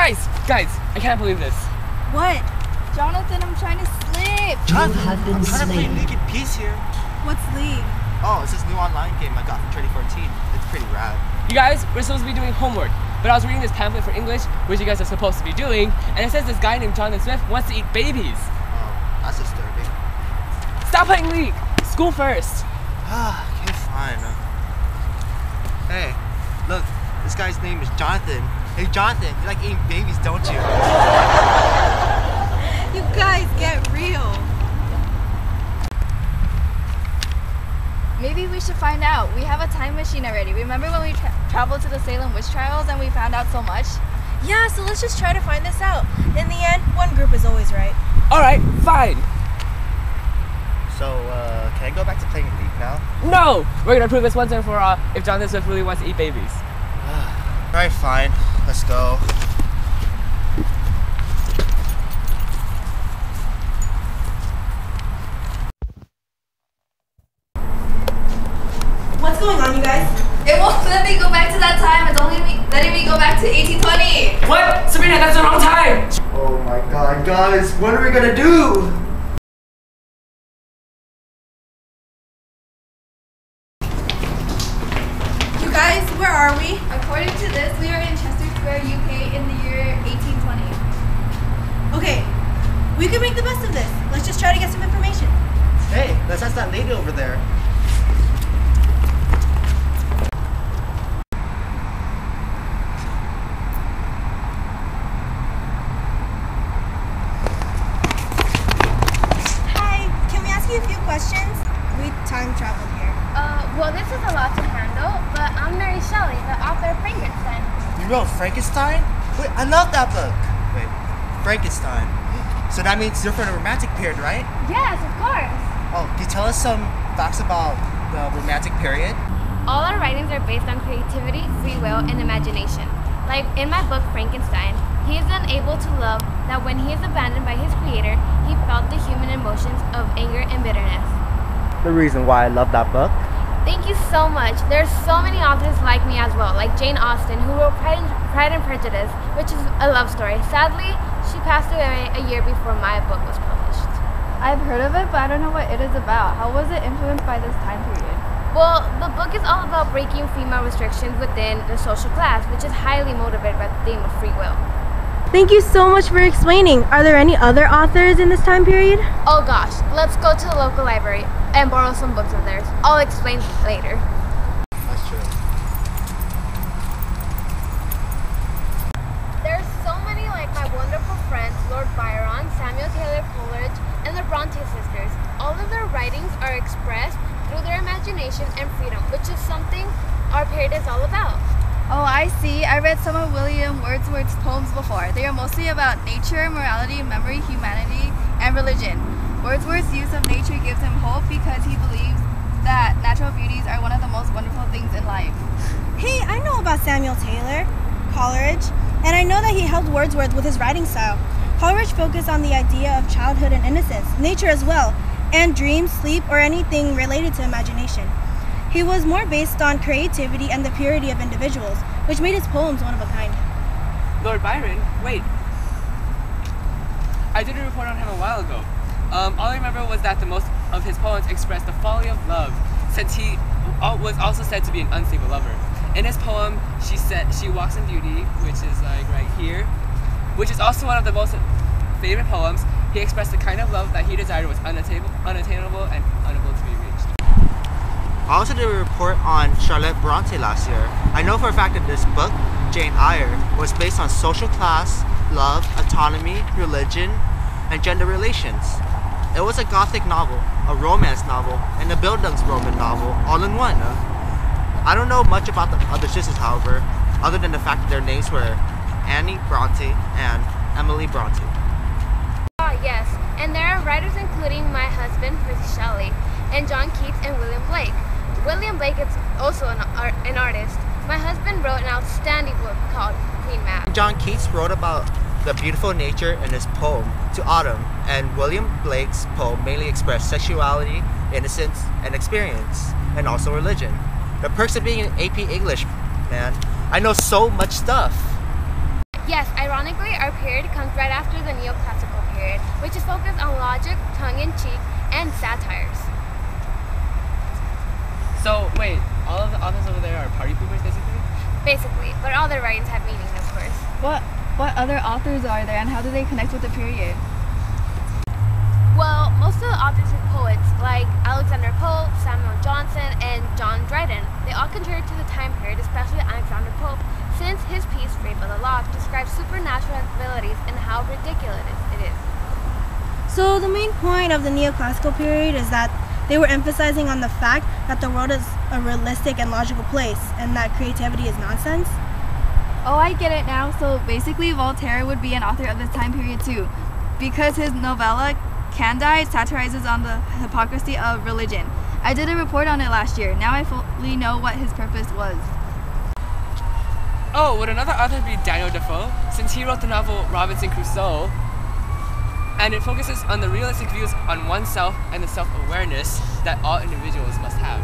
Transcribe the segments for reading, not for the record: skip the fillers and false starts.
Guys, I can't believe this. What? Jonathan, I'm trying to sleep. Jonathan, I'm trying to play slain. League in Peace here. What's League? Oh, it's this new online game I got from 2014. It's pretty rad. You guys, we're supposed to be doing homework, but I was reading this pamphlet for English, which you guys are supposed to be doing, and it says this guy named Jonathan Swift wants to eat babies. Oh, that's disturbing. Stop playing League. School first. Okay, fine. Hey, look, this guy's name is Jonathan. Hey, Jonathan, you like eating babies, don't you? You guys get real. Maybe we should find out. We have a time machine already. Remember when we traveled to the Salem witch trials and we found out so much? Yeah, so let's just try to find this out. In the end, one group is always right. Alright, fine. So, can I go back to playing League now? No! We're gonna prove this once and for all if Jonathan Swift really wants to eat babies. Alright, fine. Let's go. What's going on, you guys? It won't let me go back to that time. It's only letting me go back to 1820. What? Sabrina, that's the wrong time! Oh my god, guys, what are we gonna do? You guys, where are we? According to this, we are in Chester Square, UK in the year 1820. Okay, we can make the best of this. Let's just try to get some information. Hey, let's ask that lady over there. Hi, can we ask you a few questions? We time traveled here. Well, this is a lot to handle, but I'm Mary Shelley, the author of Frankenstein. You wrote Frankenstein? Wait, I love that book. Wait, Frankenstein. So that means you're from the Romantic period, right? Yes, of course. Oh, can you tell us some facts about the Romantic period? All our writings are based on creativity, free will, and imagination. Like in my book, Frankenstein, he is unable to love that when he is abandoned by his creator, he felt the human emotions of anger and bitterness. The reason why I love that book? Thank you so much. There are so many authors like me as well, like Jane Austen, who wrote Pride and Prejudice, which is a love story. Sadly, she passed away a year before my book was published. I've heard of it, but I don't know what it is about. How was it influenced by this time period? Well, the book is all about breaking female restrictions within the social class, which is highly motivated by the theme of free will. Thank you so much for explaining. Are there any other authors in this time period? Oh gosh, let's go to the local library and borrow some books of theirs. I'll explain later. That's true. There's so many like my wonderful friends, Lord Byron, Samuel Taylor Coleridge, and the Bronte sisters. All of their writings are expressed through their imagination and freedom, which is something our period is all about. Oh, I see. I read some of William Wordsworth's poems before. They are mostly about nature, morality, memory, humanity, and religion. Wordsworth's use of nature gives him hope because he believes that natural beauties are one of the most wonderful things in life. Hey, I know about Samuel Taylor Coleridge, and I know that he helped Wordsworth with his writing style. Coleridge focused on the idea of childhood and innocence, nature as well, and dreams, sleep, or anything related to imagination. He was more based on creativity and the purity of individuals, which made his poems one of a kind. Lord Byron? Wait. I did a report on him a while ago. All I remember was that the most of his poems expressed the folly of love, since he was also said to be an unstable lover. In his poem, she said she walks in beauty, which is like right here, which is also one of the most favorite poems. He expressed the kind of love that he desired was unattainable and unable to be reached. I also did a report on Charlotte Bronte last year. I know for a fact that this book, Jane Eyre, was based on social class, love, autonomy, religion, and gender relations. It was a gothic novel, a romance novel, and a Bildungsroman novel all in one. I don't know much about the other sisters, however, other than the fact that their names were Annie Bronte and Emily Bronte. Ah, yes, and there are writers including my husband, Percy Shelley, and John Keats and William Blake. William Blake is also an artist. My husband wrote an outstanding book called Queen Mab. John Keats wrote about the beautiful nature in his poem To Autumn, and William Blake's poem mainly expressed sexuality, innocence, and experience, and also religion. The perks of being an AP English, man. I know so much stuff. Yes, ironically, our period comes right after the neoclassical period, which is focused on logic, tongue-in-cheek, and satires. So, wait, all of the authors over there are party poopers, basically? Basically, but all their writings have meaning, of course. What other authors are there, and how do they connect with the period? Well, most of the authors are poets, like Alexander Pope, Samuel Johnson, and John Dryden. They all contribute to the time period, especially Alexander Pope, since his piece, Rape of the Lock, describes supernatural abilities and how ridiculous it is. So the main point of the neoclassical period is that they were emphasizing on the fact that the world is a realistic and logical place, and that creativity is nonsense. Oh, I get it now. So basically, Voltaire would be an author of this time period too, because his novella Candide satirizes on the hypocrisy of religion. I did a report on it last year. Now I fully know what his purpose was. Oh, would another author be Daniel Defoe, since he wrote the novel Robinson Crusoe, and it focuses on the realistic views on oneself and the self-awareness that all individuals must have.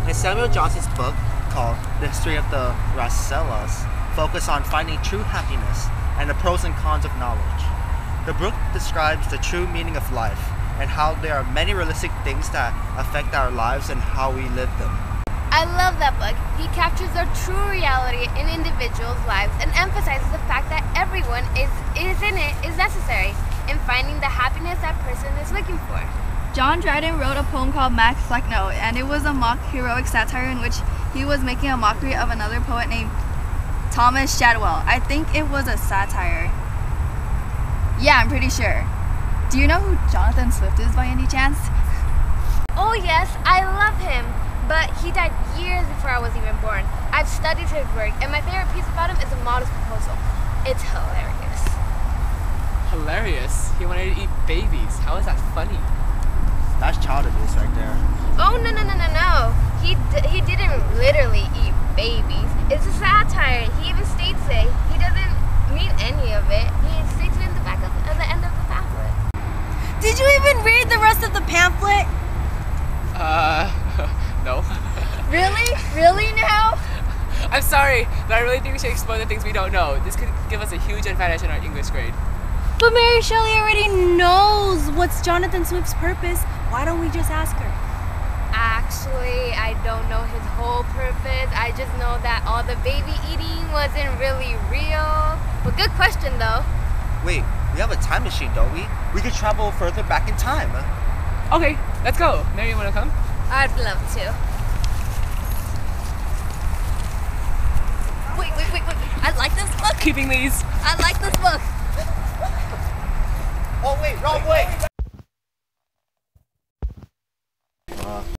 In Samuel Johnson's book called The History of the Rascallas, focus on finding true happiness and the pros and cons of knowledge. The book describes the true meaning of life and how there are many realistic things that affect our lives and how we live them. I love that book. He captures the true reality in individuals' lives and emphasizes the fact that everyone is necessary in finding the happiness that person is looking for. John Dryden wrote a poem called Max Flecknoe, and it was a mock heroic satire in which he was making a mockery of another poet named Thomas Shadwell. I think it was a satire. Yeah, I'm pretty sure. Do you know who Jonathan Swift is by any chance? Oh yes, I love him, but he died years before I was even born. I've studied his work, and my favorite piece about him is A Modest Proposal. It's hilarious. Hilarious. He wanted to eat babies. How is that funny? That's child abuse right there. Oh no. He didn't literally eat babies. It's a satire. He even states it. He doesn't mean any of it. He states it in the back of the end of the pamphlet. Did you even read the rest of the pamphlet? No. Really now? I'm sorry, but I really think we should explore the things we don't know. This could give us a huge advantage in our English grade. But Mary Shelley already knows what's Jonathan Swift's purpose. Why don't we just ask her? Actually, I don't know his whole purpose. I just know that all the baby eating wasn't really real. But good question though. Wait, we have a time machine, don't we? We could travel further back in time. Okay, let's go. Mary, you wanna come? I'd love to. Wait. I like this book. Keeping these. I like this book. Oh wait, wrong way!